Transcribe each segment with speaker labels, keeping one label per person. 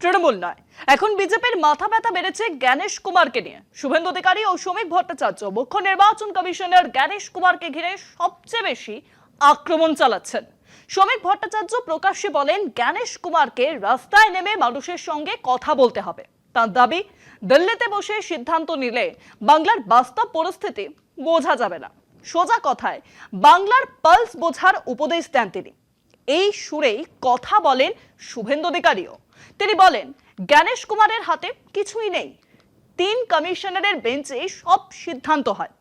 Speaker 1: তৃণমূল নয়, এখন বিজেপির মাথা ব্যথা বেড়েছে জ্ঞানেশ কুমারকে নিয়ে। শুভেন্দু অধিকারী ও শ্রমিক ভট্টাচার্য মুখ্য নির্বাচন কমিশনার জ্ঞানেশ কুমারকে ঘিরে সবচেয়ে বেশি আক্রমণ চালাচ্ছেন। শ্রমিক ভট্টাচার্য প্রকাশ্যে বলেন, জ্ঞানেশ কুমারকে রাস্তায় নেমে মানুষের সঙ্গে কথা বলতে হবে। তার দাবি, দিল্লিতে বসে সিদ্ধান্ত নিলে বাংলার বাস্তব পরিস্থিতি বোঝা যাবে না। সোজা কথায় বাংলার পালস বোঝার উপদেশ দেন তিনি। এই সুরেই কথা বলেন শুভেন্দু অধিকারীও। তিনি বলেন, জ্ঞানেশ কুমারের হাতে কিছুই নেই, 3 কমিশনারের বেঞ্চে সব সিদ্ধান্ত হয়।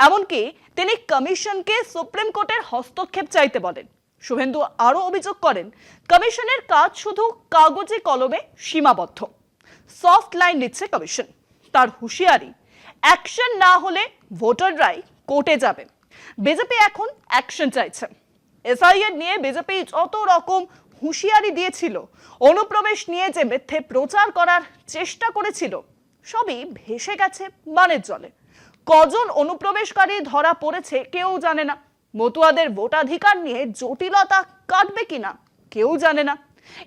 Speaker 1: এমনকি তিনি কমিশনকে সুপ্রিম কোর্টের হস্তক্ষেপ চাইতে বলেন। শুভেন্দু আরো অভিযোগ করেন, কমিশনের কাজ শুধু কাগজে কলমে সীমাবদ্ধ। সফট লাইন নিচ্ছে কমিশন। তার হুঁশিয়ারি, অ্যাকশন না হলে ভোটাররাই কোর্টে যাবে। বিজেপি এখন অ্যাকশন চাইছে। এসআইআর নিয়ে বিজেপি যত রকম হুঁশিয়ারি দিয়েছিল, অনুপ্রবেশ নিয়ে যে মিথ্যে প্রচার করার চেষ্টা করেছিল, সবই ভেসে গেছে বানের জলে। কজন অনুপ্রবেশকারী ধরা পড়েছে কেউ জানে না। মতুয়াদের ভোটাধিকার নিয়ে জটিলতা কাটবে কিনা কেউ জানে না।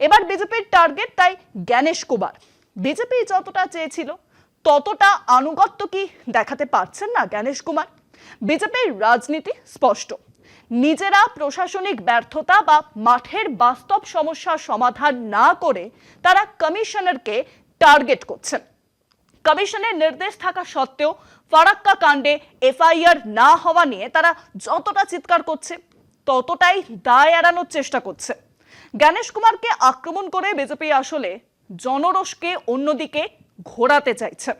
Speaker 1: এবার বিজেপির টার্গেট তাই জ্ঞানেশ কুমার। বিজেপি যতটা চেয়েছিল ততটা আনুগত্য কি দেখাতে পারছেন না জ্ঞানেশ কুমার? বিজেপির রাজনীতি স্পষ্ট। নিজেরা প্রশাসনিক ব্যর্থতা বা মাঠের বাস্তব সমস্যার সমাধান না করে তারা কমিশনারকে টার্গেট করছেন। কমিশনের নির্দেশ থাকা সত্ত্বেও ফারাক্কা কাণ্ডে এফআইআর না হওয়া নিয়ে তারা যতটা চিৎকার করছে, ততটাই দায় এড়ানোর চেষ্টা করছে। জ্ঞানেশ কুমারকে আক্রমণ করে বিজেপি আসলে জনরোষকে অন্যদিকে ঘোরাতে চাইছে।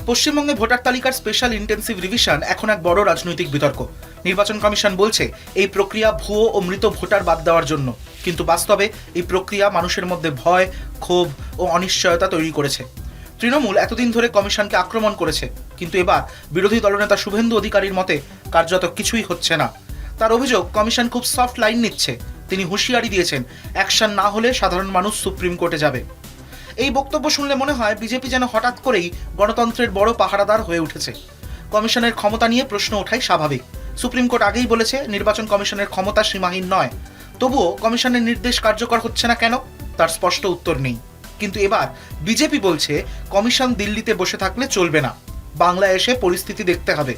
Speaker 2: পশ্চিমবঙ্গে ভোটার তালিকার স্পেশাল ইন্টেন্সিভ রিভিশন এখন এক বড় রাজনৈতিক বিতর্ক। নির্বাচন কমিশন বলছে এই প্রক্রিয়া ভুয়ো ও মৃত ভোটার বাদ দেওয়ার জন্য, কিন্তু বাস্তবে এই প্রক্রিয়া মানুষের মধ্যে ভয়, ক্ষোভ ও অনিশ্চয়তা তৈরি করেছে। তৃণমূল এতদিন ধরে কমিশনকে আক্রমণ করেছে, কিন্তু এবার বিরোধী দলনেতা শুভেন্দু অধিকারীর মতে কার্যত কিছুই হচ্ছে না। তার অভিযোগ, কমিশন খুব সফট লাইন নিচ্ছে। তিনি হুঁশিয়ারি দিয়েছেন, অ্যাকশন না হলে সাধারণ মানুষ সুপ্রিম কোর্টে যাবে। এই বক্তব্য শুনলে মনে হয় বিজেপি যেন হঠাৎ করেই গণতন্ত্রের বড় পাহারাদার হয়ে উঠেছে। কমিশনের ক্ষমতা নিয়ে প্রশ্ন ওঠাই স্বাভাবিক। সুপ্রিম কোর্ট আগেই বলেছে নির্বাচন কমিশনের ক্ষমতা সীমাহীন নয়। তবুও কমিশনের নির্দেশ কার্যকর হচ্ছে না কেন, তার স্পষ্ট উত্তর নেই। কিন্তু এবার বিজেপি বলছে কমিশন দিল্লিতে বসে থাকলে চলবে না, বাংলায় এসে পরিস্থিতি দেখতে হবে।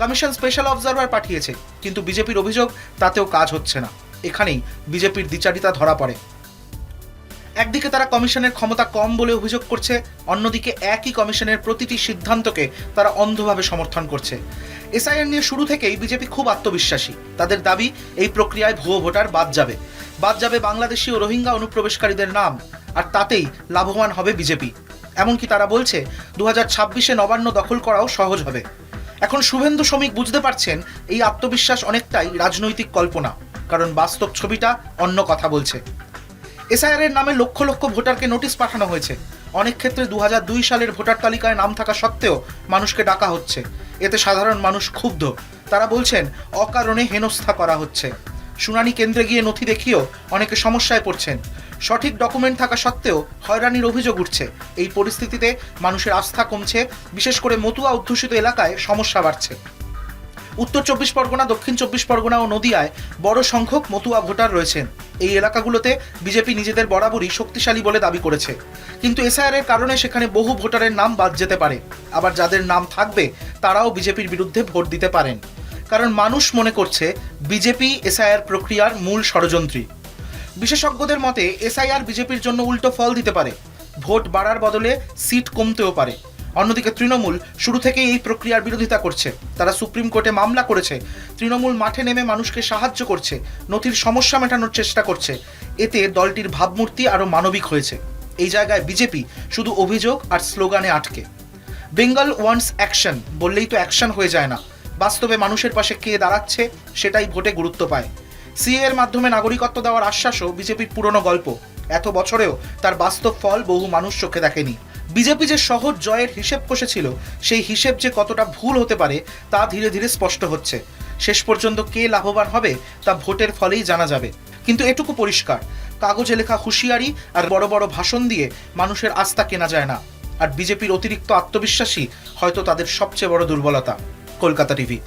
Speaker 2: কমিশন স্পেশাল অবজারভার পাঠিয়েছে, কিন্তু বিজেপির অভিযোগ তাতেও কাজ হচ্ছে না। এখানেই বিজেপির দ্বিচারিতা ধরা পড়ে। একদিকে তারা কমিশনের ক্ষমতা কম বলে অভিযোগ করছে, অন্যদিকে একই কমিশনের প্রতিটি সিদ্ধান্তকে তারা অন্ধভাবে সমর্থন করছে। এসআইআর নিয়ে শুরু থেকেই বিজেপি খুব আত্মবিশ্বাসী। তাদের দাবি, এই প্রক্রিয়ায় ভুয়ো ভোটার বাদ যাবে বাংলাদেশি ও রোহিঙ্গা অনুপ্রবেশকারীদের নাম, আর তাতেই লাভবান হবে বিজেপি। এমনকি তারা বলছে 2026-এ নবান্ন দখল করাও সহজ হবে। এখন শুভেন্দু শ্রমিক বুঝতে পারছেন এই আত্মবিশ্বাস অনেকটাই রাজনৈতিক কল্পনা, কারণ বাস্তব ছবিটা অন্য কথা বলছে। এসআইআর এর নামে লক্ষ লক্ষ ভোটারকে নোটিশ পাঠানো হয়েছে। অনেক ক্ষেত্রে 2002 সালের ভোটার তালিকায় নাম থাকা সত্ত্বেও মানুষকে ডাকা হচ্ছে। এতে সাধারণ মানুষ ক্ষুব্ধ। তারা বলছেন অকারণে হেনস্থা করা হচ্ছে। শুনানি কেন্দ্রে গিয়ে নথি দেখিয়েও অনেকে সমস্যায় পড়ছেন। সঠিক ডকুমেন্ট থাকা সত্ত্বেও হয়রানির অভিযোগ উঠছে। এই পরিস্থিতিতে মানুষের আস্থা কমছে, বিশেষ করে মতুয়া অধ্যুষিত এলাকায় সমস্যা বাড়ছে। উত্তর 24 পরগনা, দক্ষিণ 24 পরগনা ও নদিয়ায় বড় সংখ্যক মতুয়া ভোটার রয়েছেন। এই এলাকাগুলোতে বিজেপি নিজেদের বরাবরই শক্তিশালী বলে দাবি করেছে, কিন্তু এসআইআর এর কারণে সেখানে বহু ভোটারের নাম বাদ যেতে পারে। আবার যাদের নাম থাকবে তারাও বিজেপির বিরুদ্ধে ভোট দিতে পারেন, কারণ মানুষ মনে করছে বিজেপি এসআইআর প্রক্রিয়ার মূল ষড়যন্ত্রী। বিশেষজ্ঞদের মতে এসআইআর বিজেপির জন্য উল্টো ফল দিতে পারে। ভোট বাড়ার বদলে সিট কমতেও পারে। অন্যদিকে তৃণমূল শুরু থেকেই এই প্রক্রিয়ার বিরোধিতা করছে। তারা সুপ্রিম কোর্টে মামলা করেছে। তৃণমূল মাঠে নেমে মানুষকে সাহায্য করছে, নথির সমস্যা মেটানোর চেষ্টা করছে। এতে দলটির ভাবমূর্তি আরও মানবিক হয়েছে। এই জায়গায় বিজেপি শুধু অভিযোগ আর স্লোগানে আটকে। বেঙ্গল ওয়ান্টস অ্যাকশন বললেই তো অ্যাকশন হয়ে যায় না। বাস্তবে মানুষের পাশে কে দাঁড়াচ্ছে সেটাই ভোটে গুরুত্ব পায়। সিএ এর মাধ্যমে নাগরিকত্ব দেওয়ার আশ্বাসও বিজেপির পুরনো গল্প। এত বছরেও তার বাস্তব ফল বহু মানুষ চোখে দেখেনি। বিজেপি যে সহজ জয়ের হিসেব কষেছিল, সেই হিসেব যে কতটা ভুল হতে পারে তা ধীরে ধীরে স্পষ্ট হচ্ছে। শেষ পর্যন্ত কে লাভবান হবে তা ভোটের ফলেই জানা যাবে। কিন্তু এটুকু পরিষ্কার, কাগজে লেখা হুঁশিয়ারি আর বড় বড় ভাষণ দিয়ে মানুষের আস্থা কেনা যায় না। আর বিজেপির অতিরিক্ত আত্মবিশ্বাসী হয়তো তাদের সবচেয়ে বড় দুর্বলতা। কলকাতা টিভি।